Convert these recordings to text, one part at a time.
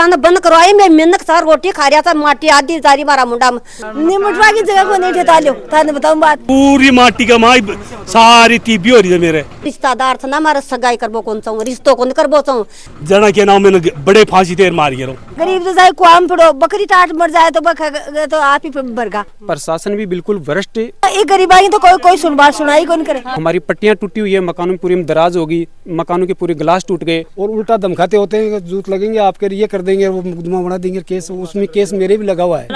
बंद करवाई मैं मेहनत सार रोटी खा रहा था माटी आधी जारी मारा मुंडा में निमटवा की जगह को नहीं ठेता लो थाने बताऊं बात पूरी माटी का माई सारी टीबी हो रही है मेरे रिश्तेदार था ना मारा सगाई करबो कौन सा रिश्तों कौन करबो सा जना के नाम में बड़े फांसी देर मार गया गरीब तो जाए कुआम पड़ो बकरी टाट मर जाए तो आप ही भरगा। प्रशासन भी बिल्कुल भ्रष्ट है। ये गरीब आई तो कोई सुनाई कौन करे। हमारी पट्टियां टूटी हुई है, मकानों में पूरी दराज होगी, मकानों के पूरे ग्लास टूट गए और उल्टा धमकाते होते हैं जूत लगेंगे आपके ये कर देंगे वो मुकदमा बना देंगे केस, उसमें केस मेरे भी लगा हुआ है।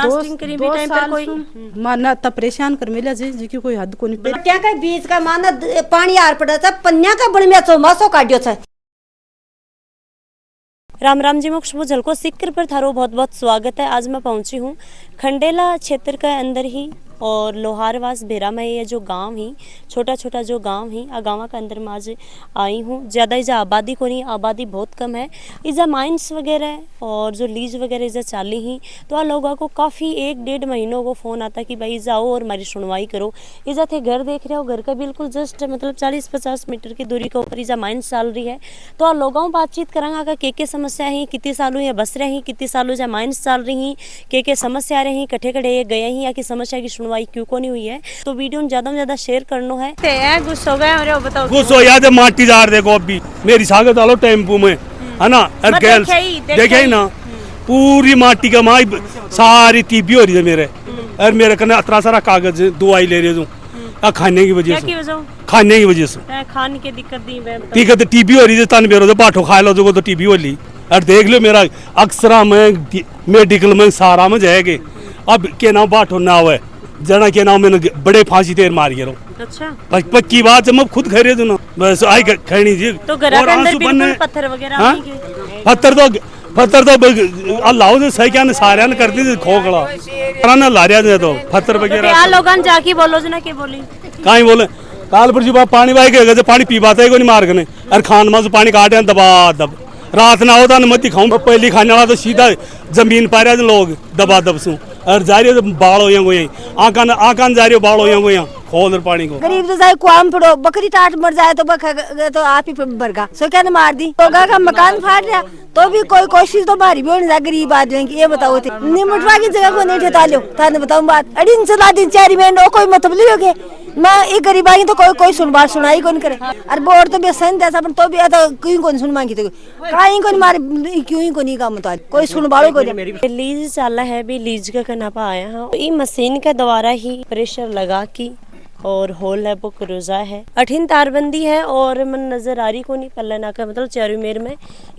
माना तब परेशान कर मिला जी की कोई हद को नहीं। पट्टियां का बीच का माना पानी आर पड़ा था पन्या का बड़ में चौमासो काटियो था। राम राम जी, मैं खुशबू झलको सिक्र पर थारो बहुत बहुत स्वागत है। आज मैं पहुंची हूँ खंडेला क्षेत्र के अंदर ही और लोहारवास बेरा में ये जो गांव ही छोटा छोटा जो गांव ही आ गाँव के अंदर में आज आई हूँ। ज़्यादा इजा आबादी को नहीं, आबादी बहुत कम है। इजा माइंस वगैरह और जो लीज वगैरह इजा चाली ही तो आ लोगों को काफ़ी 1-1.5 महीनों को फ़ोन आता कि भाई जाओ और हमारी सुनवाई करो। इजा थे घर देख रहे हो, घर का बिल्कुल जस्ट मतलब 40-50 मीटर की दूरी के ऊपर इजा माइंस चल रही है। तो आ लोगों बातचीत करांगा के समस्या ही कितनी सालों या बस रही कितनी सालों या माइंस चल रही के समस्या रही कट्ठे कट्ठे गए ही या कि समस्या की सुनवाई क्यों को नहीं हुई है। तो वीडियो में ज्यादा शेयर करना है। गुस्सा हो गया मेरे बताओ गुस्सा याद है माटी जार देखो अभी मेरी सागत डालो टेम्पू में है ना और गर्ल्स देखे ही ना पूरी माटी का माई सारी टीबी हो रही है मेरे और मेरे कने इतना सारा कागज दवाई ले रही हूँ खाने की वजह से खाने की वजह से खाने की दिक्कत टीबी हो रही है तन बेरो पाठो खा लो जो तो टीबी हो ली और देख लो मेरा अक्सरा में मेडिकल में सारा में जाएगा अब के नाम बाठो ना हुआ जना के नाम में बड़े फांसी देर मार गया। अच्छा पक्की बात है मैं खुद खरीद ना बस आई खैनी जी तो घर के अंदर बिल्कुल पत्थर वगैरह पत्थर तो अल्लाह से सही क्या सारे ने कर दी खोखला ना ला रहा तो पत्थर वगैरह लोगन जाके बोलो जना के बोली कहीं बोले काल पर जी पानी वाई गए पानी पी पाता है को नहीं मार गने और खान में पानी काटे दबा दब रात ना होता न मत दिखाऊं पहली खाने वाला तो सीधा जमीन पा रहे लोग दबा दब सू और जा रही हो बाढ़ हो यही आकान जा रही हो बाढ़ हो यहाँ खोल पानी को गरीब तो जाए कुआम पड़ो बकरी टाट मर जाए तो आप ही भरगा सो क्या मार दी होगा का मकान फाट रहा तो भी कोई कोशिश तो मारी भी हो नहीं गरीब आदमी की ये बताओ थे निमटवा की जगह को नहीं ठेता लो थाने बताऊं बात अड़ी चला दिन 4 महीने कोई मतलब नहीं हो गए मैं एक गरीब आई तो कोई सुनाई कौन करे और बोर्ड तो बेसन जैसा तो भी आता क्यों कौन सुन मांगी तो कहीं कौन मारे क्यों को नहीं काम तो कोई सुनवाड़ो को लीज चाला है भी लीज का करना पा आया हाँ ये मशीन के द्वारा ही प्रेशर लगा की और होल है वो क्रूजा है 18 तारबंदी है और मन नजर आ रही को नहीं पल्ला नाका मतलब चारू मेर में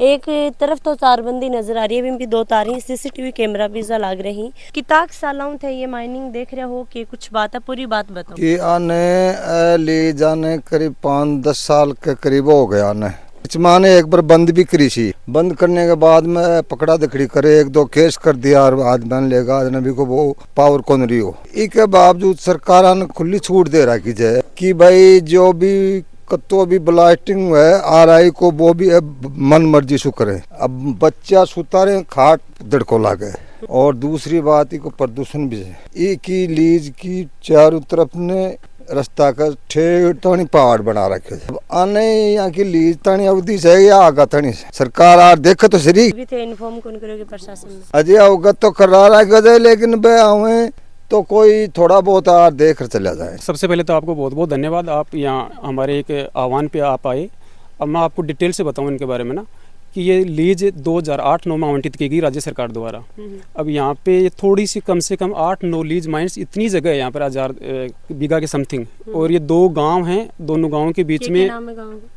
एक तरफ तो तारबंदी नजर आ रही है भी 2 तार ही सीसीटीवी कैमरा भी लग रही किताक सालों थे ये माइनिंग देख रहे हो कि कुछ बात है पूरी बात बताओ कि आने ले जाने करीब 5-10 साल के करीब हो गया आने माने एक बार बंद भी करी सी बंद करने के बाद में पकड़ा दखड़ी करे 1-2 केस कर दिया और आज बन लेगा अजनबी को वो पावर कौन रही हो इसके बावजूद सरकार ने खुली छूट दे रखी है कि भाई जो भी कतो भी ब्लास्टिंग है RI को वो भी मन मर्जी सु करे। अब बच्चा सुतारे खाट दड़को लागे और दूसरी बात को प्रदूषण भी है एक की लीज की चारों तरफ ने रास्ता का ठेठ पहाड़ बना रखे आने यहाँ की लीज तानी अवधि से या आगा तानी सरकार आ देखे तो सही इन्फॉर्म कौन करोगे प्रशासन में अजय अवगत तो कर रहा है लेकिन बे आवे तो कोई थोड़ा बहुत आ देख कर चला जाए। सबसे पहले तो आपको बहुत बहुत धन्यवाद, आप यहाँ हमारे एक आह्वान पे आप आए। अब मैं आपको डिटेल से बताऊँ इनके बारे में ना कि ये लीज 2008-9 में आवंटित की गई राज्य सरकार द्वारा। अब यहाँ पे थोड़ी सी कम से कम 8-9 लीज माइंस इतनी जगह है यहाँ पर 1000 बीघा के समथिंग और ये 2 गांव हैं, दोनों गांवों के बीच में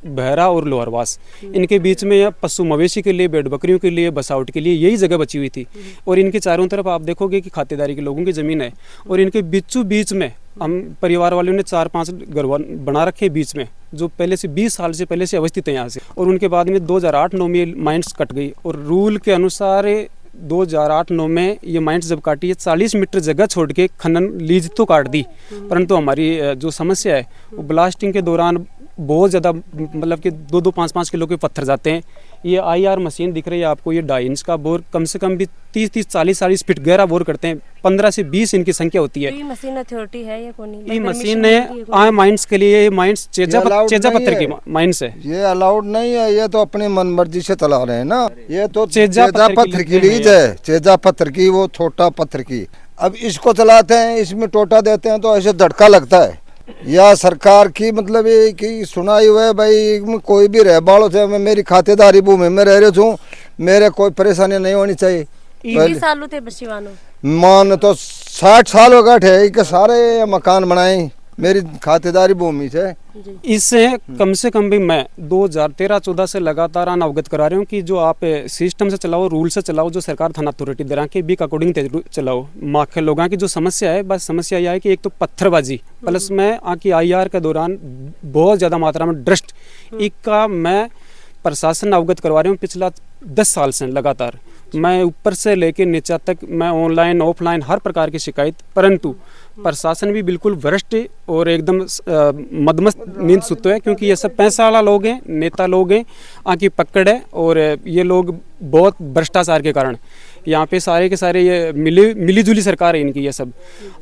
बहरा और लोहारवास इनके बीच में पशु मवेशी के लिए भेड़ बकरियों के लिए बसावट के लिए यही जगह बची हुई थी और इनके चारों तरफ आप देखोगे कि खातेदारी के लोगों की ज़मीन है और इनके बीचों बीच में हम परिवार वालों ने 4-5 घर बना रखे बीच में जो पहले से 20 साल से पहले से अवस्थित है यहाँ से और उनके बाद में 2008-9 में माइंस कट गई और रूल के अनुसार 2008-9 में ये माइंस जब काटी है 40 मीटर जगह छोड़ के खनन लीज तो काट दी परंतु हमारी जो समस्या है वो ब्लास्टिंग के दौरान बहुत ज़्यादा मतलब कि 2-2, 5-5 किलो के पत्थर जाते हैं। ये IR मशीन दिख रही है आपको, ये 2.5 इंच का बोर कम से कम भी 30-30, 40-40 फीट गहरा बोर करते हैं। 15 से 20 इनकी संख्या होती है। ये मशीन अथॉरिटी है या कौन? ये मशीन है माइंस के लिए, ये माइंस चेजा पत्थर की माइंस है। ये अलाउड नहीं है, ये तो अपनी मन मर्जी से चला रहे हैं ना। ये तो चेजा पत्थर की लीज है, चेजा पत्थर की, वो छोटा पत्थर की। अब इसको चलाते हैं, इसमें टोटा देते हैं तो ऐसे धड़का लगता है। या सरकार की मतलब ये कि सुनाई हुआ है भाई, कोई भी रह बालो से मैं मेरी खातेदारी भूमि में रह रही हूँ, मेरे कोई परेशानी नहीं होनी चाहिए। 20 सालों थे बसीवानो मान तो 60 साल हो गए थे कि सारे मकान बनाए मेरी खातेदारी भूमि से। इससे कम से कम भी मैं 2013-14 से लगातार अवगत करा रही हूँ कि जो आप सिस्टम से चलाओ, रूल से चलाओ, जो सरकार थाना अथॉरिटी दे रहा है कि बीक अकॉर्डिंग चलाओ। माखे लोगों की जो समस्या है, बस समस्या यह है कि एक तो पत्थरबाजी प्लस में आकी IR के दौरान बहुत ज़्यादा मात्रा में डस्ट, इसका मैं प्रशासन अवगत करवा रही हूँ पिछला 10 साल से लगातार। मैं ऊपर से लेकर नीचे तक मैं ऑनलाइन ऑफलाइन हर प्रकार की शिकायत, परंतु प्रशासन भी बिल्कुल भ्रष्ट और एकदम मदमस्त नींद सुते है, क्योंकि ये सब पैसा वाला लोग हैं, नेता लोग हैं, आकी पकड़ है। और ये लोग बहुत भ्रष्टाचार के कारण यहाँ पे सारे के सारे ये मिली जुली सरकार है इनकी। ये सब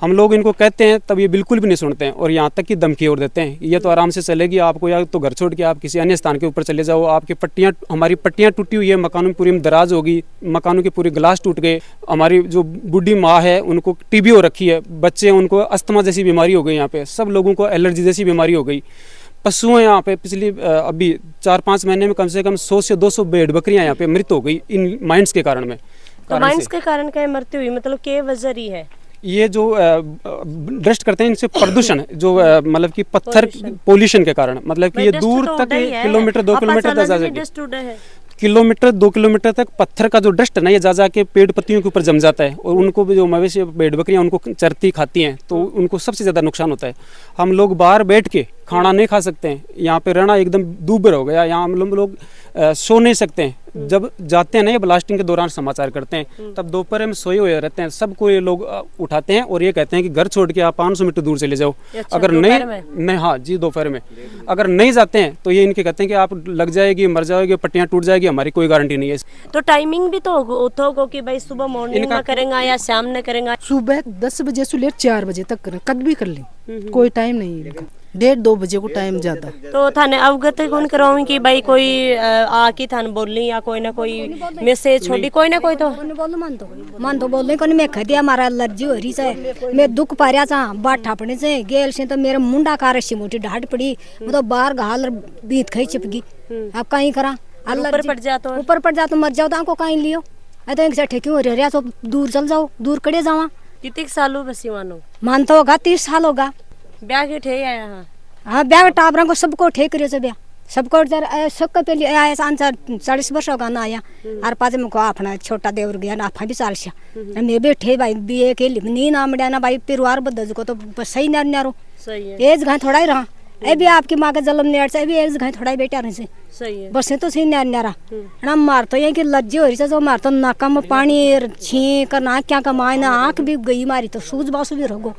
हम लोग इनको कहते हैं तब ये बिल्कुल भी नहीं सुनते हैं, और यहाँ तक कि धमकी और देते हैं, ये तो आराम से चलेगी, आपको या तो घर छोड़ के आप किसी अन्य स्थान के ऊपर चले जाओ, आपकी पट्टियाँ, हमारी पट्टियाँ टूटी हुई है, मकानों में पूरी दराज होगी, मकानों के पूरे ग्लास टूट गए, हमारी जो बूढ़ी माँ है उनको TB हो रखी है, बच्चे उनको अस्थमा जैसी बीमारी हो गई, यहाँ पे सब लोगों को एलर्जी जैसी बीमारी हो गई। पशु हैं यहाँ पे, पिछली अभी 4-5 महीने में कम से कम 100 से 200 भेड़ बकरियाँ यहाँ पे मृत हो गई इन माइंस के कारण में। तो माइंस के कारण क्या मृत्यु हुई, मतलब क्या वजह रही है? ये जो डस्ट करते हैं इनसे प्रदूषण जो मतलब कि पत्थर पोल्यूशन के कारण, मतलब कि ये दूर तक किलोमीटर 2 किलोमीटर किलोमीटर 2 किलोमीटर तक पत्थर का जो डस्ट है ना, ये जा जा के पेड़ पत्तियों के ऊपर जम जाता है, और उनको भी जो मवेशी भेड़ बकरियाँ उनको चरती खाती हैं, तो उनको सबसे ज़्यादा नुकसान होता है। हम लोग बाहर बैठ के खाना नहीं खा सकते हैं, यहाँ पे रहना एकदम दूभर हो गया, यहाँ हम लोग सो नहीं सकते हैं। जब जाते हैं ना, ये ब्लास्टिंग के दौरान समाचार करते हैं, तब दोपहर में सोए हुए रहते हैं, सबको ये लोग उठाते हैं और ये कहते हैं कि घर छोड़ के आप 500 मीटर दूर चले जाओ। अच्छा, अगर नहीं, हाँ जी, दोपहर में अगर नहीं जाते हैं तो ये इनके कहते हैं कि आप लग जाएगी, मर जाओगे, पट्टियाँ टूट जाएगी, हमारी कोई गारंटी नहीं है। तो टाइमिंग भी तो होगा कि भाई सुबह मॉर्निंग में करेंगे या शाम में करेंगे? सुबह 10 बजे से लेकर 4 बजे तक करें, कद भी कर लें, कोई टाइम नहीं है इनका। 1:30-2 बजे को टाइम जाता। तो थाने अवगत कौन कराऊं कि भाई कोई आके थाने बोली या कोई ना कोई मैसेज छोड़ी, कोई ना कोई तो मन तो बोल नहीं, मैं खदिया मारा एलर्जी हो रही है, मैं दुख पा रहा था, बाट ठापने से गेल से तो मेरा मुंडा का रस्सी मोटी ढाट पड़ी, मतलब बाहर घाल बीत खाई चिपकी। अब कहीं करा, ऊपर पड़ जा तो मर जाओ, तो कहीं लियो, ठेकी हो रहा तो दूर चल जाओ, दूर कड़े जावा। कितने साल बसी मानो? मान तो होगा 30 साल होगा। ब्याह के ठे आया? हाँ, ब्याह टाबरा को सबको ठेक रहे से ब्याह सबको सबको पहले आया 40 वर्ष होगा ना आया, और पास में को अपना छोटा देवर गया ना, आप भी 40 मैं बैठे भाई BA के लिए नी नाम ना भाई परिवार बदल को तो सही न्यारो सही है, एज घाय थोड़ा ही रहा, ए भी आपकी माँ का जन्म नेट से भी एज घाय थोड़ा ही बेटा रहे से सही है, बस तो सही न्यारा ना मार तो ये कि लज्जे हो रही है, जो मार तो नाका में पानी छींक ना क्या कमाए ना, आँख भी गई मारी तो सूझ बासू भी रहो,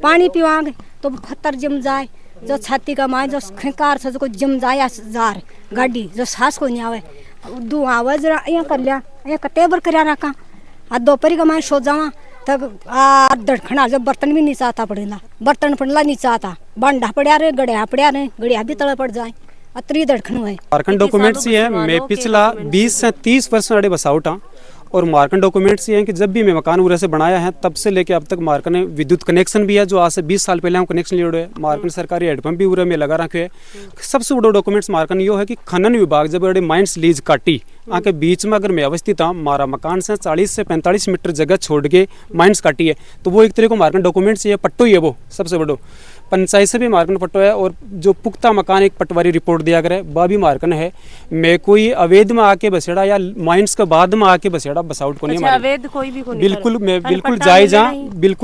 पानी पिवाएंगे तो खतर जम जाए, जो छाती का माए जो खिंकार से जो जम जाए जार गाड़ी जो सांस को नहीं आवे, धुआं आवे जरा यहाँ कर लिया, यहाँ कटेबर कर रखा, आ दोपहरी का माए सो जावा तब दड़खना, जब बर्तन भी नहीं चाहता पड़ेगा, बर्तन पड़ला नहीं चाहता, बांडा पड़ा रहे, गड़िया पड़ा रहे, गड़िया भी तले पड़ जाए, अतरी दड़खन है। मार्कन डॉक्यूमेंट्स ही है, मैं पिछला 20 से 30 वर्ष अड़े बसाउट हाँ, और मार्कन डॉक्यूमेंट्स ये हैं कि जब भी मैं मकान वगैरह से बनाया है तब से लेके अब तक मार्कन ने विद्युत कनेक्शन भी है, जो आज से 20 साल पहले हम कनेक्शन लिए हुए, मार्कन सरकारी हैंडपम्प भी पूरा में लगा रखे है। सबसे बड़ा डॉक्यूमेंट्स मार्कन यो है कि खनन विभाग जब बड़े माइंस लीज काटी, आके बीच में अगर मैं अवस्थित था, मारा मकान से 40 से 45 मीटर जगह छोड़ के माइंस काटी है, तो वो एक तरह को मार्कन डॉक्यूमेंट्स ये पट्टो ही है, वो सबसे बड़ो पंचायत से भी मार्कन पट्टो है, और जो पुख्ता मकान एक पटवारी रिपोर्ट दिया करे वह भी मार्कन है। मैं कोई अवैध में आके बसेड़ा या माइंस के बाद में आके बसेड़ा बसाउट को नहीं, अवैध कोई भी बिल्कुल मैं बिल्कुल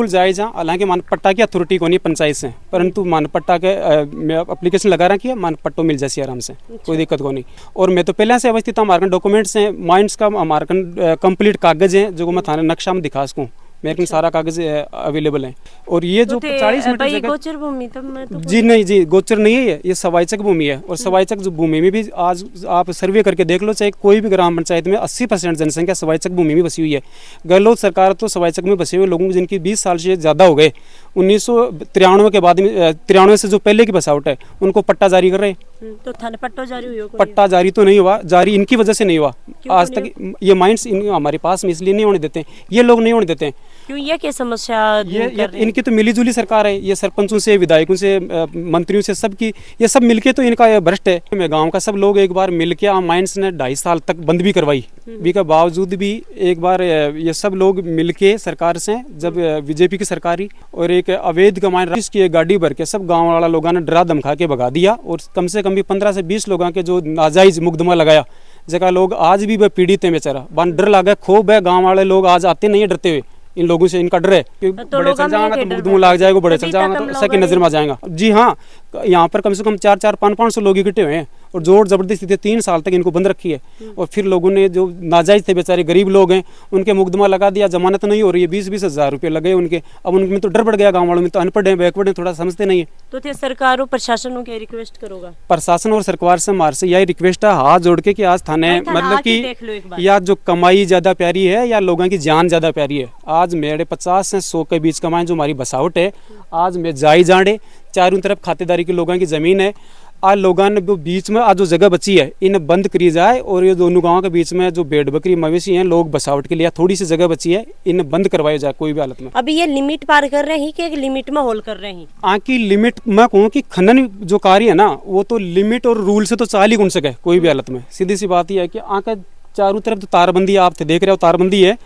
जायज हाँ, हालांकि मान पट्टा की अथॉरिटी को नहीं पंचायत से, परंतु मान पट्टा के मैं एप्लीकेशन लगा रखी है, मान पट्टो मिल जाए आराम से, कोई दिक्कत को नहीं। और मैं तो पहले से अवस्थित था, मार्कन डॉक्यूमेंट्स हैं, माइंस का मार्कन कंप्लीट कागज हैं जो मैं थाने नक्शा में दिखा सकूँ, मेरे पास सारा कागज अवेलेबल है। और ये जो 40 मीटर जगह गोचर भूमि तो मैं तो जी नहीं जी, गोचर नहीं है ये सवाईचक भूमि है। और सवाईचक जो भूमि में भी आज आप सर्वे करके देख लो, चाहे कोई भी ग्राम पंचायत में 80% जनसंख्या सवाईचक भूमि में बसी हुई है। गहलोत सरकार तो सवाईचक में बसे हुए लोगों जिनकी 20 साल से ज़्यादा हो गए, 1993 के बाद में 93 से जो पहले की बसावट है उनको पट्टा जारी कर रहे हैं। तो थाने पट्टो जारी हुई हो कोई? पट्टा जारी तो नहीं हुआ, जारी इनकी वजह से नहीं हुआ आज तक। ये माइंड्स हमारे पास में इसलिए नहीं होने देते, ये लोग नहीं होने देते। क्यों, ये क्या समस्या ये इनकी तो मिलीजुली सरकार है, ये सरपंचों से, विधायकों से, मंत्रियों से, सबकी ये सब मिलके तो इनका ये भ्रष्ट है। मैं गांव का सब लोग एक बार मिलके माइंड्स ने 2.5 साल तक बंद भी करवाई, भी के बावजूद भी एक बार ये सब लोग मिलके सरकार से, जब बीजेपी की सरकारी और एक अवैध कमांड की एक गाड़ी भर के सब गाँव वाला लोगों ने डरा धमका के भगा दिया। और कम से कम भी 15 से 20 लोगों के जो नाजायज मुकदमा लगाया, जगह लोग आज भी वह पीड़ित है बेचारा, बन डर लगा खूब है। गाँव वाले लोग आज आते नहीं है डरते हुए, इन लोगों से इनका डर है कि बड़े चल जाएगा तो मुकदमा लाग जाएगा, बड़े चल जाएगा तो सबकी नजर में आ जाएगा। जी हाँ, यहाँ पर कम से कम 400, 500 लोग इकट्ठे हुए हैं और जोर जबरदस्ती से 3 साल तक इनको बंद रखी है। और फिर लोगों ने जो नाजायज थे बेचारे गरीब लोग हैं उनके मुकदमा लगा दिया, जमानत नहीं हो रही है, 20-20 हज़ार रुपये लगे उनके। अब उनमें तो डर बढ़ गया, गाँव वालों में तो अनपढ़ है, बैकवर्ड है, थोड़ा समझते नहीं है। तो सरकार और प्रशासन को रिक्वेस्ट करोगा? प्रशासन और सरकार से हमारे से यही रिक्वेस्ट है हाथ जोड़ के कि आज थाने मतलब कि या जो कमाई ज़्यादा प्यारी है या लोगों की जान ज़्यादा प्यारी है। आज मेरे 50 से 100 के बीच कमाई जो हमारी बसावट है, आज मैं जाई जाने चारों तरफ खातेदारी के लोगों की ज़मीन है। आज लोगों ने बीच में आज जो जगह बची है इन्हें बंद करी जाए और ये दोनों गाँव के बीच में जो भेड़ बकरी मवेशी हैं लोग बसावट के लिए थोड़ी सी जगह बची है, इन्हें बंद करवाई जाए कोई भी हालत में। अभी ये लिमिट पार कर रहे हैं कि एक लिमिट में होल कर रहे हैं? आकी लिमिट मैं कहूँ कि खनन जो कार्य है ना वो तो लिमिट और रूल से तो चाल ही गुण सके कोई भी हालत में। सीधी सी बात यह है कि आका चारों तरफ तो तारबंदी आप देख रहे हो, तारबंदी है,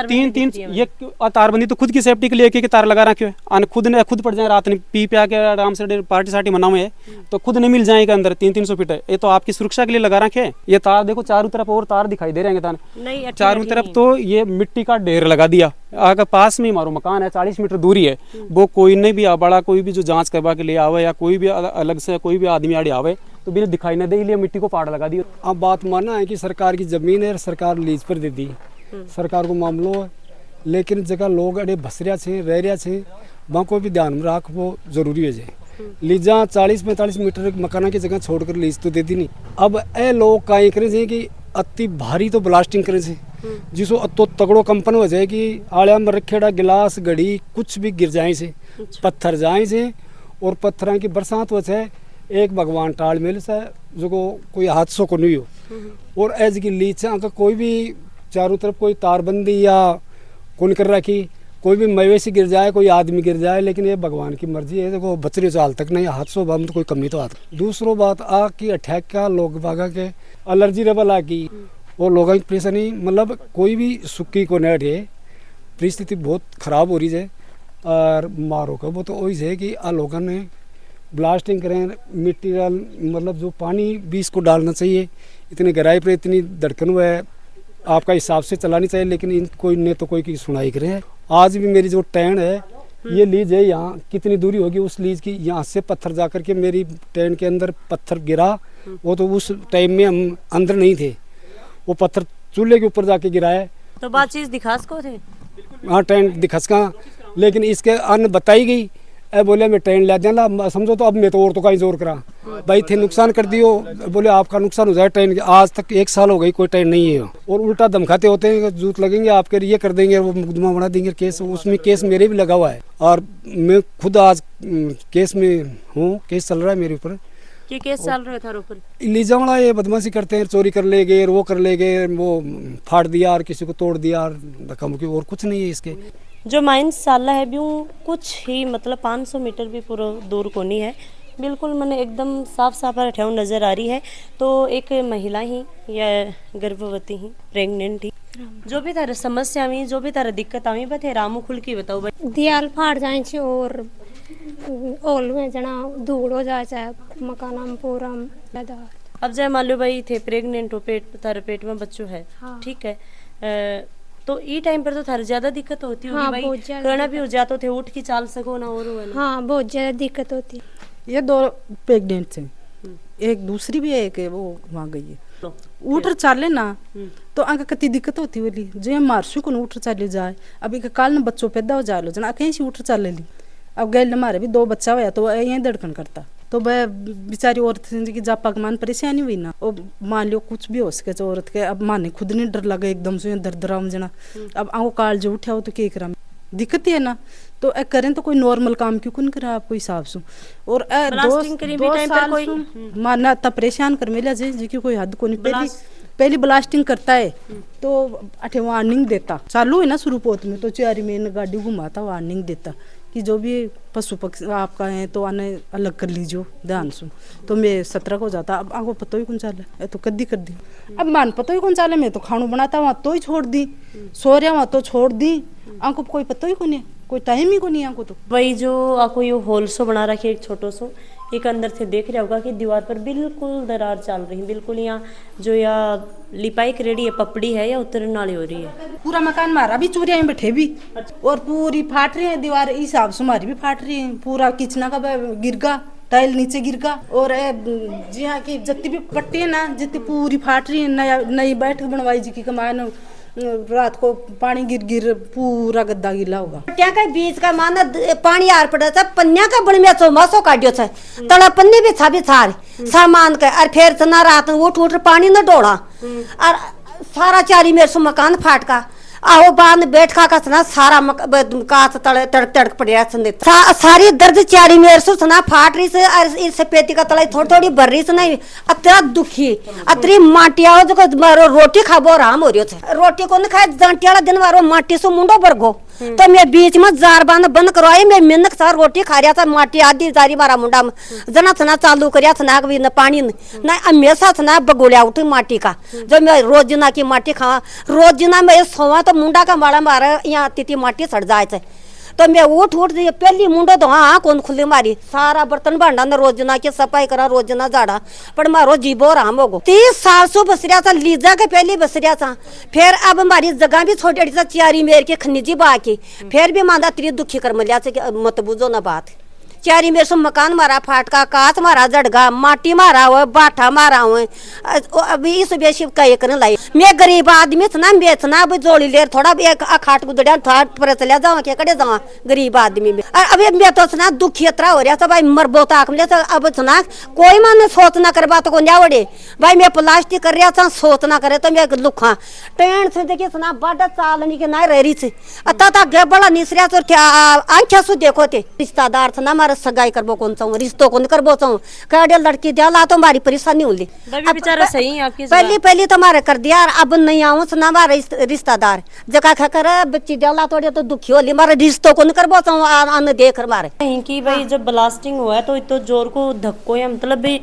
तीन ये तारबंदी तो खुद की सेफ्टी के लिए एक तार लगा रखे हुए, खुद पड़ जाए रात में पी पे आके आराम से पार्टी सार्टी मना हुए है तो खुद नहीं मिल जाएगा अंदर 300-300 फीट है। ये तो आपकी सुरक्षा के लिए लगा रखे हैं। ये तार देखो चारों तरफ और तार दिखाई दे रहे हैं, चारों तरफ तो ये मिट्टी का ढेर लगा दिया। आगे पास में हमारा मकान है, 40 मीटर दूरी है, वो कोई नहीं भी बड़ा कोई भी जो जांच करवा के लिए आवे या कोई भी अलग से कोई भी आदमी आड़े आवे तो बिना दिखाई न दे, इसलिए मिट्टी को पाड़ लगा दी। अब बात मानना है कि सरकार की जमीन है, सरकार लीज पर दे दी, सरकार को मामलो है, लेकिन जगह लोग अड़े भसरिया छे रह रहा छे वहाँ को भी ध्यान में रख वो जरूरी है जाए। लीजा 40-45 मीटर मकाना की जगह छोड़कर लीज तो दे दी नहीं। अब ए लोग कहीं करें छे कि अति भारी तो ब्लास्टिंग करें छे जिसको अतो तगड़ो कंपन हो जाए कि आलिया में रखेड़ा गिलास घड़ी कुछ भी गिर जाए से, पत्थर जाए से और पत्थर की बरसात हो जाए एक भगवान टाल मिल से जो कोई हादसों को नहीं हो। और एज की लीज से कोई भी चारों तरफ कोई तारबंदी या कौन कर रखी, कोई भी मवेशी गिर जाए कोई आदमी गिर जाए, लेकिन ये भगवान की मर्जी है। देखो बचरी चाल तक नहीं, हादसों बाम तो कोई कमी तो आता। दूसरो बात आ कि अटैक का लोग बागा के एलर्जी लेवल आ की और लोगों की परेशानी मतलब कोई भी सुक्की को न हटे, परिस्थिति बहुत खराब हो रही है। और मारो का वो तो वही है कि आ लोगों ने ब्लास्टिंग करें मटीरियल मतलब जो पानी भी इसको डालना चाहिए, इतनी गहराई पर इतनी धड़कन हुआ है आपका हिसाब से चलानी चाहिए, लेकिन इन कोई ने तो कोई की सुनाई करे। आज भी मेरी जो टैंड है ये लीज है, यहाँ कितनी दूरी होगी उस लीज की, यहाँ से पत्थर जा करके मेरी टैंड के अंदर पत्थर गिरा, वो तो उस टाइम में हम अंदर नहीं थे, वो पत्थर चूल्हे के ऊपर जाके गिरा है। तो बात चीज दिखास को थे? हाँ टैंड दिखास का, लेकिन इसके अन्न बताई गई ए बोले मैं ट्रेन ले देना समझो, तो अब मैं तो और तो कहीं जोर करा भाई थे नुकसान कर दियो, बोले आपका नुकसान हो जाए ट्रेन के। आज तक 1 साल हो गई कोई ट्रेन नहीं है और उल्टा धमकाते होते हैं जूत लगेंगे आपके ये कर देंगे, वो मुकदमा बना देंगे केस। उसमें केस मेरे भी लगा हुआ है और मैं खुद आज केस में हूँ, केस चल रहा है मेरे ऊपर। कि केस चल रहा था ऊपर? लीजावड़ा ये बदमाशी करते हैं, चोरी कर ले गए, वो कर ले गए, वो फाड़ दिया और किसी को तोड़ दिया और धक्का मुक्की, और कुछ नहीं है इसके। जो माइंस साला है ब्यूँ कुछ ही मतलब 500 मीटर भी पूरा दूर को नहीं है, बिल्कुल मैंने एकदम साफ साफ ठेऊ नज़र आ रही है। तो एक महिला ही या गर्भवती ही प्रेग्नेंट ही जो भी तारा समस्या हुई जो भी तारा दिक्कत आई बते रामू खुल की बताओ भाई। दियाल फाड़ जाए छे और ओल में जना धूड़ हो जाए मकाना में पूरा। अब जाए मान लो भाई थे प्रेग्नेंट हो, पेट तारे पेट में बच्चों है, ठीक है, तो ई टाइम पर तो थारे ज्यादा दिक्कत होती होगी। हाँ, भाई करना भी हो जाते थे उठ के चाल सको ना और हाँ बहुत ज्यादा दिक्कत होती। ये 2 प्रेग्नेंट हैं, एक दूसरी भी है, एक वो वहाँ गई है। उठर चाले ना तो आंका कति दिक्कत होती वाली जो मारसू को उठर चाले जाए। अभी के काल न बच्चों पैदा हो जाए लो जना कहीं से उठर चाले ली। अब गैल हमारे भी 2 बच्चा हुआ तो यही धड़कन करता तो वह बेचारी औरत की जा पगमान परेशानी हुई ना। और मान लो कुछ भी हो सके तो औरत के अब माने खुद नहीं डर लगे एकदम से दर दराम जना। अब आंखों काल जो उठा हो तो क्या करा दिक्कत ही है ना। तो करें तो कोई नॉर्मल काम क्यों कौन करा आपको हिसाब से। और दो साल माना तब परेशान कर मिला जी की कोई हद को नहीं। पहली ब्लास्टिंग करता है तो अठे वार्निंग देता चालू है ना शुरू पोत में तो 4 महीने गाड़ी घुमाता वार्निंग देता कि जो भी पशु पक्षी आपका है तो आने अलग कर लीजिए ध्यान से। तो मैं सतर्क हो जाता। अब आंखों पता ही कौन चाले तो कद्दी कर दी। अब मान पता ही कौन चाले मैं तो खानू बनाता वहाँ तो ही छोड़ दी सो रहा वहाँ तो छोड़ दी। आंखों कोई पता ही कौन है कोई टाइम ही को नहीं आंखों तो। वही जो आपको ये होल सो बना रखे एक छोटो सो एक अंदर से देख रहा होगा कि दीवार पर बिल्कुल दरार चल रही है। बिल्कुल यहाँ जो यहाँ लिपाई करेड़ी है पपड़ी है या उतरने वाली हो रही है। पूरा मकान मारा भी चूरिया में बैठे भी और पूरी फाट रही है दीवार इस हिसाब से हमारी भी फाट रही है। पूरा किचना का गिरगा टाइल नीचे गिरगा और जी हाँ की जितनी भी पट्टी है ना जितनी पूरी फाट रही है। नई बैठक बनवाई जी की कमान रात को पानी गिर गिर पूरा गद्दा गिला होगा। पट्टिया के बीच का माना पानी आर पड़ा था पन्या का बन में चौमासो काटियो था तड़ा पन्ने भी था भी थार सामान के और फिर तना रात उठ पानी न डोड़ा और सारा चारी मेरे से मकान फाट का आओ बाद बैठ का ना सारा कांच तड़क तड़क पड़िया सारी दर्द चारी मेरे से ना फाट रही से और इस पेटी का तलाई थोड़ी थोड़ी भर रही से नहीं अतरा दुखी अतरी माटी आओ जो रोटी खाबो आराम हो रही है। रोटी को नहीं खाए जंटियाला दिन वारो माटी से मुंडो भरगो तो मैं बीच में जार बंद करवाई मैं मिनक सा रोटी खा रहा था माटी आधी जारी मारा मुंडा में जना थना चालू कर न पानी न हमेशा थना बगोलिया उठी माटी का जो मैं रोजना की माटी खावा रोजना में सोवा तो मुंडा का मारा मारा यहाँ तिथि माटी सड़ जाए तो मैं उठ पहली मुंडो तो हाँ कौन खुली मारी सारा बर्तन भांडा न रोजना की सफाई करा रोजना झाड़ा पर मारो जीबो आराम होगो 30 साल सो बसरिया था लीजा के पहली बसरिया था फिर अब हमारी जगह भी छोटी सा चियारी मेर के खनिजी बाकी फिर भी मांदा त्री दुखी कर मिलिया से मत बुझो ना बात चारी मेरे से मकान मारा फाटका कांच मारा जड़गा माटी मारा हुआ बाठा मारा हुआ अभी इस बेसी कई करने लाई मैं गरीब आदमी था बेचना अब जोड़ी ले थोड़ा एक अखाट गुदड़िया थाट पर चलिया जावा क्या करे जावा गरीब आदमी में अभी मैं तो ना दुखी इतना हो रहा था भाई मरबो ताक मिले अब ना कोई मन सोच ना करे बात को न्यावड़े भाई मैं प्लास्टिक कर रहा था सोच ना करे तो मैं लुखा ट्रेन से देखिए ना बड़ा चाल नहीं के ना रह रही थी अता था बड़ा निसरिया तो आंखा सु देखो थे रिश्तेदार था ना सगाई करबो कौन चाहूँ रिश्तों को करबो चाहूँ कड़े लड़की दिया तो हमारी परेशानी होली बेचारा सही है आपकी पहली तो हमारे कर दिया अब नहीं आऊँ ना हमारे रिश्तेदार जगह खाकर बच्ची दिया थोड़ी तो दुखी होली हमारे रिश्तों को करबो चाहूँ आने देख मारे कि भाई जब ब्लास्टिंग हुआ है तो इतो जोर को धक्को या मतलब भी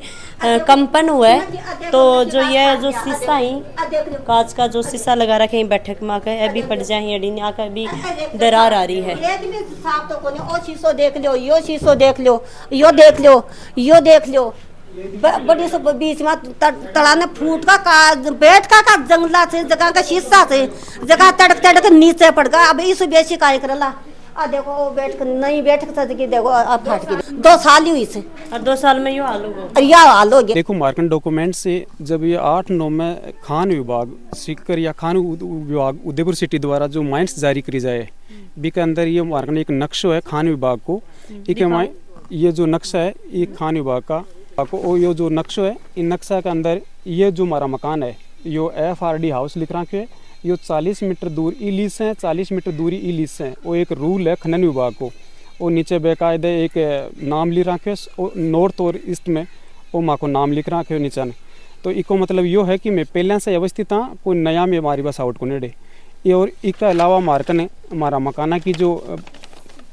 कंपन हुआ है तो जो ये जो शीशा ही कांच का जो शीशा लगा रखे बैठक में आकर अभी पड़ जाए अड़ी आकर भी दरार आ रही है। शीशो देख लो यो शीशो देख लो यो देख लो यो देख लो बड़ी से बीच में तड़ा ने फूट का बैठ का जंगला से जगह का शीशा से जगह तड़क तड़क नीचे पड़ गया अब इस बेसी काय करला देखो बैठ नहीं बैठ सकती देखो अब फट गई 2 साल ही हुई से और 2 साल में यो हाल हो गया। देखो मार्कंड डॉक्यूमेंट से जब ये 8-9 में खान विभाग सीकर या खान विभाग उदयपुर सिटी द्वारा जो माइंस जारी करी जाए बी के अंदर ये मार्कंड एक नक्शा है खान विभाग को ये जो नक्शा है ये खान विभाग का और ये जो नक्शा है इन नक्शा के अंदर ये जो हमारा मकान है यो FRD हाउस लिख रखे है यो 40 मीटर दूर ई लीज है 40 मीटर दूरी ई लीज है वो एक रूल है खनन विभाग को और नीचे बेकायदे एक नाम लिख रखे और नॉर्थ और ईस्ट में वो माँ को नाम लिख रखे नीचे तो इको मतलब यो है कि मैं पहले से अवस्थित हाँ कोई नया में हमारी बस आउट को नेड़े ये और इसके अलावा मार्कन है हमारा मकाना की जो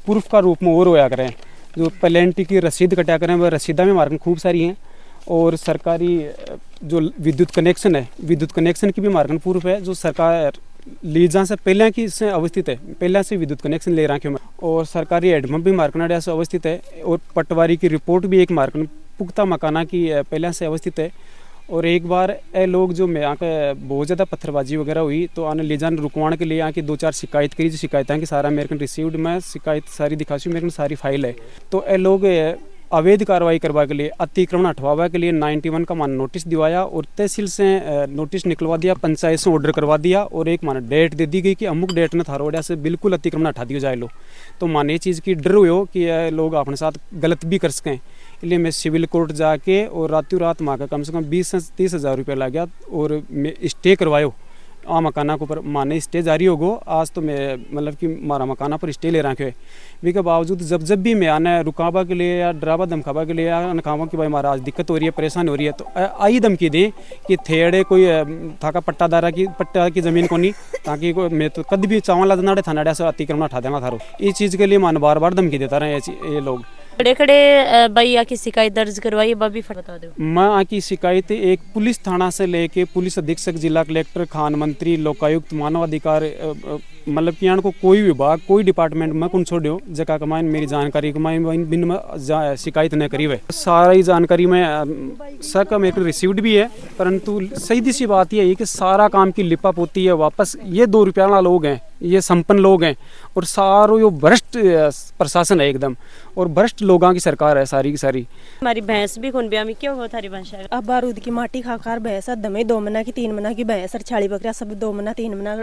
प्रूफ का रूप में और होया करें जो प्लेंटी की रसीद कटा करें वह रसीदा में मार्कन खूब सारी हैं और सरकारी जो विद्युत कनेक्शन है विद्युत कनेक्शन की भी मार्कन प्रूफ है जो सरकार लीजा से पहले की से अवस्थित है पहले से विद्युत कनेक्शन ले रहा है और सरकारी एडम भी मार्कन से अवस्थित है और पटवारी की रिपोर्ट भी एक मार्कन पुख्ता मकाना की पहले से अवस्थित है और एक बार ये लोग जो मैं यहाँ के बहुत ज़्यादा पत्थरबाजी वगैरह हुई तो आने ले जाने रुकवाने के लिए यहाँ की 2-4 शिकायत करी जो शिकायतें की सारा मेरे को रिसीव्ड मैं शिकायत सारी दिखासी मेरे को सारी फाइल है तो ये लोग अवैध कार्रवाई करवा के लिए, अतिक्रमण हटवावा के लिए 91 का मान नोटिस दिवाया और तहसील से नोटिस निकलवा दिया, पंचायत से ऑर्डर करवा दिया और एक मान डेट दे दी गई कि अमुक डेट में थारोड़ा से बिल्कुल अतिक्रमण हटा दिया जाए लो। तो मान ये चीज़ की डर हुए हो कि ये लोग अपने साथ गलत भी कर सकें, इसलिए मैं सिविल कोर्ट जाके और रातों रात माँ का कम से कम 20 से 30 हज़ार रुपया लग गया और मैं स्टे करवायो आ मकाना के ऊपर माने स्टे जारी हो गो। आज तो मैं मतलब कि मारा मकाना पर स्टे ले रखे वी के बावजूद जब भी मैं आना रुकावा के लिए या डरावा धमकावा के लिए या नखावा कि भाई मारा आज दिक्कत हो रही है, परेशानी हो रही है, तो आई धमकी दें कि थेड़े कोई थाका पट्टा की ज़मीन को नहीं, ताकि मैं तो कद भी चावला नाड़े थानाड़े से अतिक्रमण हटा देना थारो। इस चीज़ के लिए मान बार बार धमकी देता रहे ये लोग। खड़े खड़े भैया की शिकायत दर्ज करवाई, बबी बता दो। मैं आकी शिकायत एक पुलिस थाना से लेके पुलिस अधीक्षक, जिला कलेक्टर, खान मंत्री, लोकायुक्त, मानव अधिकार, मतलब कि को कोई विभाग कोई डिपार्टमेंट में कौन छोड़ो जगह कमाइन मेरी जानकारी कमाइन बिन में शिकायत न करी हुए सारी जानकारी में सक मेरे को रिसीव्ड भी है, परंतु सही सी बात यह है कि सारा काम की लिपा पोती है वापस ये 2 रुपया वाला लोग हैं, ये संपन्न लोग हैं और सारो यो भ्रष्ट प्रशासन है एकदम और भ्रष्ट लोगों की सरकार है सारी की सारी। हमारी भैंस भी खुन ब्याह में क्यों हो थारी भैंस? अब बारूद की माटी खाकार भैंस दमे 2 मना की 3 मना की भैंस और 40 बकरिया सब 2 मना 3 मना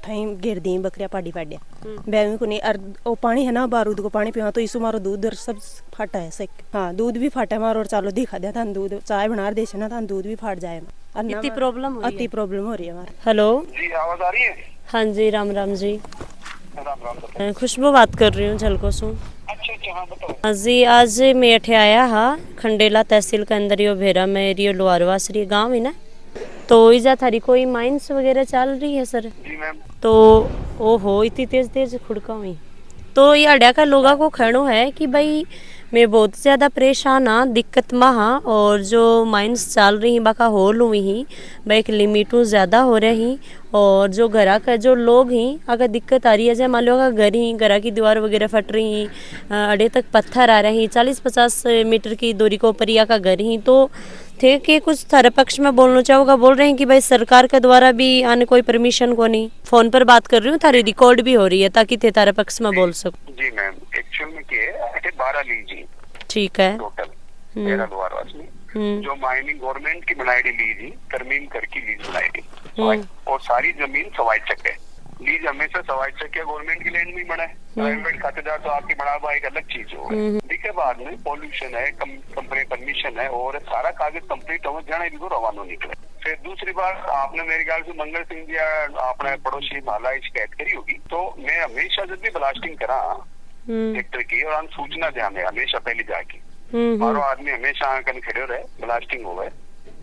थाई गिर दी बकरिया पाड़ी पाडिया बैमी को नहीं। और वो पानी है ना बारूद को पानी पिया तो इसु मारो दूध और सब फाटा है सेक। हाँ दूध भी फाटा मारो और चालो दिखा दिया था दूध चाय बना देश ना था दूध भी फाट जाए। इतनी प्रॉब्लम हो रही है हमारे। हेलो जी आवाज आ रही है? हाँ जी राम राम जी। राम खुशबू बात कर रही हूँ झलको सू। अच्छा हाँ बताओ। हाँ जी आज मैं अठे आया हा खंडेला तहसील के अंदर यो भेरा में रियो लोहारवासरी गाँव है ना, तो इजा थारी कोई माइंस वगैरह चल रही है सर? जी मैम। तो ओहो इतनी तेज तेज खुड़का हुई तो ये अड्या का लोगों को कहना है कि भाई मैं बहुत ज़्यादा परेशान हाँ, दिक्कत में हाँ, और जो माइंस चल रही बाका होल हुई ही भाई एक लिमिटू ज़्यादा हो रही और जो घरा का जो लोग ही अगर दिक्कत आ रही है जैसे मान लो अगर घर ही घरा की दीवार वगैरह फट रही अड़े तक पत्थर आ रहे हैं 40-50 मीटर की दूरी को परिया का घर ही तो थे कि कुछ थारे पक्ष में बोलना चाहूँगा। बोल रहे हैं कि भाई सरकार के द्वारा भी आने कोई परमिशन को नहीं, फोन पर बात कर रही हूँ थारी रिकॉर्ड भी हो रही है ताकि थे तारे पक्ष में बोल सको। जी मैम एक्चुअल में क्या है 12 लीजी ठीक है टोटल 13 लोहारवास में जो माइनिंग गवर्नमेंट की बनाई लीज तरमीम करके लीज बनाई और सारी जमीन सवाई चक है। लीज हमेशा सवाई चक है, गवर्नमेंट की लैंड में बना है, प्राइवेट खातेदार तो आपकी बना हुआ एक अलग चीज हो। ठीक है बाद में पॉल्यूशन है, कंपनी परमिशन है और सारा कागज कंप्लीट हो जाने भी रवाना निकले। फिर दूसरी बात आपने मेरे ख्याल से मंगल सिंह जी आपने पड़ोसी माला शिकायत करी होगी, तो मैं हमेशा जब भी ब्लास्टिंग करा सेक्टर की और हम सूचना दे हमें हमेशा पहले जाके मारो आदमी हमेशा आंकन खड़े रहे ब्लास्टिंग हो गए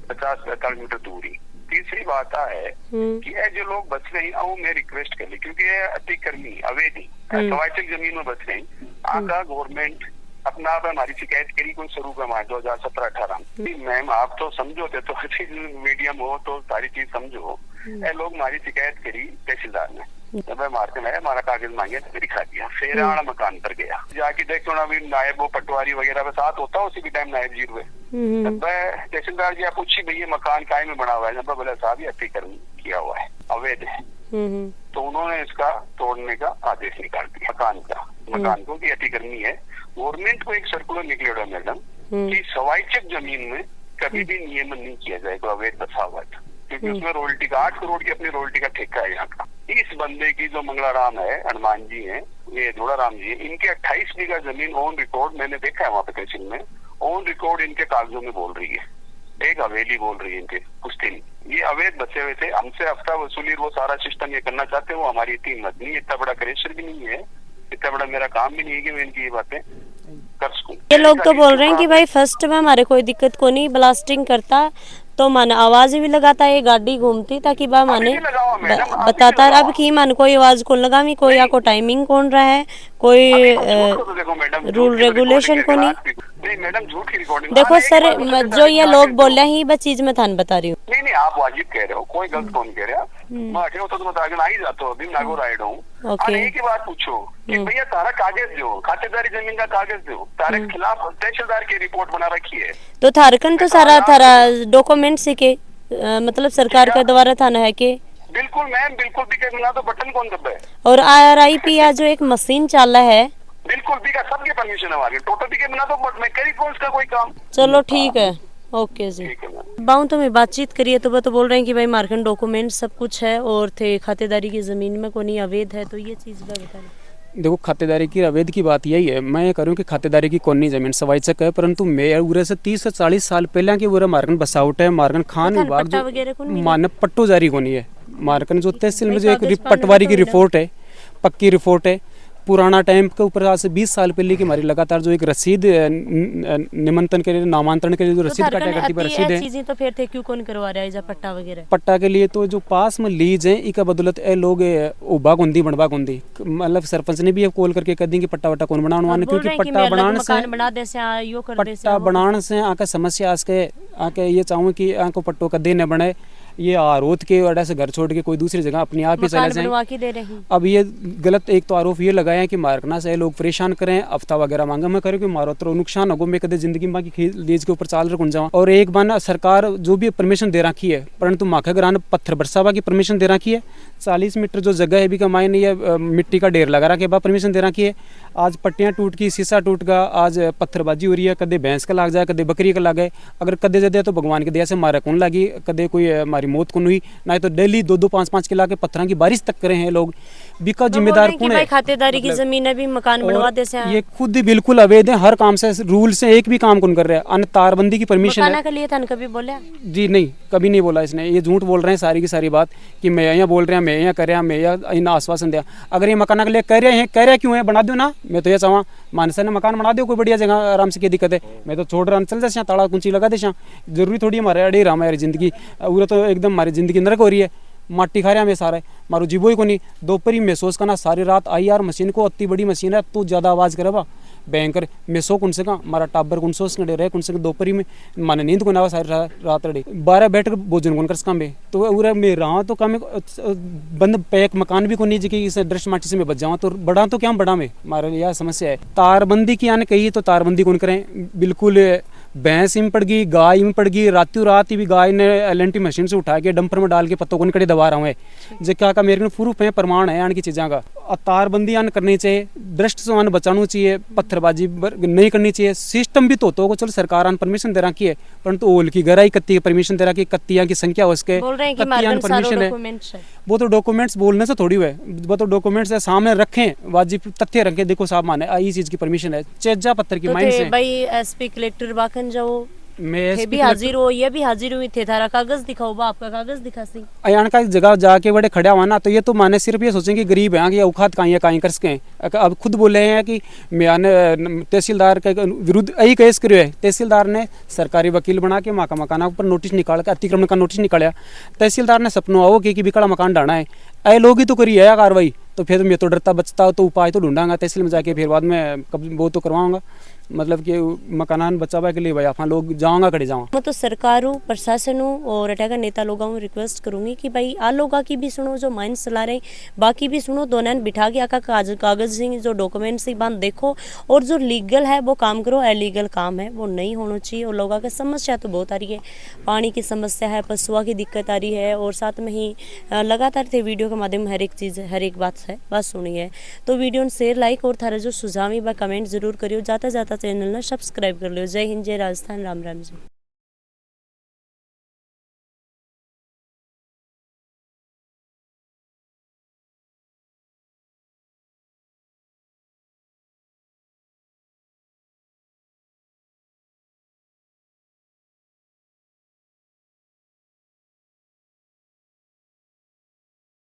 50-45 मीटर दूरी। तीसरी बात है कि ये जो लोग बच रहे हैं वो मैं रिक्वेस्ट कर ली क्योंकि ये अतिक्रमी अवैधी सवाइचक जमीन में बच रहे हैं आका गवर्नमेंट अपना आप हमारी शिकायत करी कोई शुरू का मार 2017-18 मैम आप तो समझो थे तो मीडियम हो तो सारी चीज समझो। ये लोग हमारी शिकायत करी तहसीलदार ने जब मारते में हमारा कागज मांगे तो दिखा दिया, फिर आना मकान पर गया जाके देखो ना नायब वो पटवारी वगैरह के साथ होता उसी भी टाइम नायब जी हुए तहसीलदार जी आप पूछी भैया मकान काय में बना हुआ है जब बोला साहब ये अतिक्रमण किया हुआ है अवैध है, तो उन्होंने इसका तोड़ने का आदेश निकाल दिया मकान को कि अतिक्रमणी है। गवर्नमेंट को एक सर्कुलर निकलेगा मैडम कि सवाइचक जमीन में कभी भी नियमन नहीं किया जाएगा अवैध बसावट, क्योंकि उसमें रोयल्टी का 8 करोड़ की अपनी रोयल्टी का ठेका है यहाँ का। इस बंदे की जो मंगलाराम है हनुमान जी हैं ये जोड़ाराम जी इनके 28 बीघा जमीन ऑन रिकॉर्ड मैंने देखा है वहाँ पे तहसील में ऑन रिकॉर्ड इनके कागजों में बोल रही है, एक हवेली बोल रही है इनके कुछ दिन ये अवैध बचे हुए थे। हमसे हफ्ता वसूली वो सारा सिस्टम ये करना चाहते वो हमारी इतनी हिम्मत नहीं, इतना बड़ा क्रेशर भी नहीं है, इतना बड़ा मेरा काम भी नहीं है कि मैं इनकी ये बातें कर सकूं। ये लोग तो बोल रहे हैं कि भाई फर्स्ट में हमारे कोई दिक्कत को नहीं ब्लास्टिंग करता तो माने आवाज भी लगाता है गाड़ी घूमती ताकि बा माने बताता है अब की मान कोई आवाज कौन लगावी कोई आपको टाइमिंग कौन रहा है कोई रूल रेगुलेशन को नहीं मैडम झूठ की रिकॉर्डिंग देखो सर जो ये लोग बोल रहे हैं ये चीज मैं थान बता रही हूँ। नहीं आप वाजिब कह रहे हो कोई गलत कौन कह रहा मैं अठे होता तो बता के ही जाता हूँ अभी नागो राइड हूँ। एक ही बात पूछो कि भैया तारा कागज दो खातेदारी जमीन का कागज दो तारे खिलाफ तहसीलदार की रिपोर्ट बना रखी है तो थारकन तो सारा थारा डॉक्यूमेंट से के मतलब सरकार के द्वारा थाना है के बिल्कुल मैम बिल्कुल भी बिना तो बटन कौन दबा है और RIP या जो एक मशीन चल रहा है बिल्कुल बिल्कुल भी का सबके परमिशन है आगे टोटल के बिना तो मैं करी कौन सा कोई काम। चलो ठीक है, ओके जी। बाऊ तो मैं बातचीत करिए तो वो तो बोल रहे हैं कि भाई मार्कन डॉक्यूमेंट सब कुछ है और थे खातेदारी की जमीन में कोई अवैध है, तो ये चीज़ बता रहे। देखो खातेदारी की अवैध की बात यही है, मैं ये करूँ कि खातेदारी की कौन जमीन सवाईचक है, परंतु मैं उरे से 30 से 40 साल पहले की वो मार्कन बसावट है, मार्कन खान विभाग जो मानव पट्टो जारी कोनी है, मार्कन जो तहसील में जो एक पटवारी की रिपोर्ट है, पक्की रिपोर्ट है, पुराना टाइम के ऊपर आज से 20 साल पहले की हमारी लगातार जो एक रसीद निमंत्रण के लिए नामांतरण के लिए जो रसीद काटा करती है रसीद है चीजें तो फिर थे क्यों कौन करवा रहा है जा पट्टा वगैरह पट्टा के लिए, तो जो पास में लीज है इका बदौलत ए लोग उबा गुंदी बनवा गुंदी, मतलब सरपंच ने भी कॉल करके कह दी कि पट्टा वट्टा कौन बनाने, क्योंकि पट्टा बनाने से आके समस्या आके ये चाहूँ कि आको पट्टो का देने बने, ये आरोप के वजह से घर छोड़ के कोई दूसरी जगह अपने आप ही चले जाएं। अब ये गलत एक तो आरोप ये लगाया कि मारकना से लोग परेशान करें, हफ्ता वगैरह मांगा मैं करूँ कि मारो तो नुकसान होगा, मैं कदे जिंदगी में की लीज के ऊपर चाल रख जाऊँ। और एक बार ना सरकार जो भी परमिशन दे रखी है, परंतु माखा ग्रान पत्थर बरसावा की परमिशन दे रखी है, 40 मीटर जो जगह है भी का मायने ये मिट्टी का ढेर लगा रखे बाद परमिशन दे रखी है। आज पट्टियाँ टूट की, शीशा टूट गया, आज पत्थरबाजी हो रही है, कदे भैंस का लाग जाए, कदे बकरी का लाग जाए, अगर कदे जदे तो भगवान के दया से मारा कौन लगी, कदे कोई हमारी मौत कौन हुई, ना तो डेली 2-2 5-5 किला के पत्थरों की बारिश तक करे हैं लोग, बिका जिम्मेदार कौन है? खातेदारी की जमीन है भी मकान बनवा दे से ये खुद ही बिल्कुल अवैध है, हर काम से रूल से एक भी काम कौन कर रहा है। अन्य तारबंदी की परमिशन है के लिए था, कभी बोला जी नहीं, कभी नहीं बोला इसने, ये झूठ बोल रहे हैं सारी की सारी बात कि मैं यहाँ बोल रहे हैं, मैं यहाँ कर रहा, मैं यहाँ आश्वासन दिया। अगर ये मकान के लिए कह रहे हैं, कह रहे क्यों है, बना दो ना, मैं तो ये चाहूँ मानसा ने मकान बना दो कोई बढ़िया जगह आराम से, क्या दिक्कत है, मैं तो छोड़ रहा चल जा ताड़ा कुंची लगा दे, जरूरी थोड़ी हमारे अड़े रहा हमारी जिंदगी पूरा तो एकदम हमारी जिंदगी नरक हो रही है, माटी खा रहे हमें सारा मारो जीवो ही को नहीं। दोपहरी महसूस करना सारी रात आई यार मशीन को, अति बड़ी मशीन है, तू ज़्यादा आवाज़ करे बा भयंकर मैं सो कौन से का मारा टाबर कौन सो रहे कौन से दोपहरी में माने नींद को ना सारी रात रही 12 बैठ कर भोजन कौन कर कम है, तो पूरा मैं रहा तो कम बंद पैक मकान भी को नहीं जी इस दृश्य माटी से मैं बच जाऊँ, तो बड़ा तो क्या बड़ा में मारा यह समस्या है। तारबंदी की आने कही तो तारबंदी कौन करें, बिल्कुल भैंस में पड़ गई, गाय में पड़ गई, रातों रात ही भी गाय ने एलएनटी मशीन से उठा के डंपर में डाल के पत्तों को निकले दबा रहा हूँ जो क्या का मेरे को प्रूफ है, प्रमाण है आने की चीज़ों का। तारबंदी आन करनी चाहिए, दृष्ट से आन बचाना चाहिए, पत्थरबाजी नहीं करनी चाहिए, सिस्टम भी तो को चलो सरकार आन परमिशन दे रखी है, परंतु ओल की गहराई कत्ती की परमिशन दे रखी, कत्तियाँ की संख्या उसके परमिशन है, वो तो डॉक्यूमेंट्स बोलने से थोड़ी हुए, वो तो डॉक्यूमेंट्स सामने रखें, वाजिब तथ्य रखें, देखो साहब माने ये चीज़ की परमिशन है, चेजा पत्थर की माइन से भाई एसपी कलेक्टर बाकन जाओ मैं भी हाजिर हो, ये भी हाजिर हुई थे, थारा कागज दिखाओ बा, आपका कागज दिखा सी अयान का जगह जाके बड़े खड़ा हुआ ना, तो ये तो माने सिर्फ ये सोचें कि गरीब हैं कि औखात कहीं कर सकें। अब खुद बोले हैं कि मैं तहसीलदार के विरुद्ध यही केस करो है, तहसीलदार ने सरकारी वकील बना के माँ का मकाना ऊपर नोटिस निकाल के अतिक्रमण का नोटिस निकाला, तहसीलदार ने सपनों आओ कि बिकड़ा मकान डाना है, ऐ लोग ही तो करी है कार्रवाई, तो फिर मैं तो डरता बचता तो उपाय तो ढूंढांगा तहसील में जाके, फिर बाद में वो तो करवाऊंगा, मतलब कि मकान बचावा के लिए भाई आप लोग जाऊंगा खड़े जाऊँ। मैं तो सरकारों प्रशासनों और अटैकर नेता लोगों रिक्वेस्ट करूंगी कि भाई आ लोगों की भी सुनो जो माइंड चला रहे, बाकी भी सुनो, दोनों बिठा के आका कागज जो डॉक्यूमेंट्स ही बांध देखो, और जो लीगल है वो काम करो, इलीगल काम है वो नहीं होना चाहिए। और लोगों की समस्या तो बहुत आ रही है, पानी की समस्या है, पशुओं की दिक्कत आ रही है, और साथ में ही लगातार थे वीडियो के माध्यम हर एक चीज़ हर एक बात है बात सुनी है, तो वीडियो शेयर लाइक और थारा जो सुझाव व कमेंट जरूर करियो, जाता जाता चैनल ना सब्सक्राइब कर लियो। जय हिंद, जय राजस्थान, राम राम जी।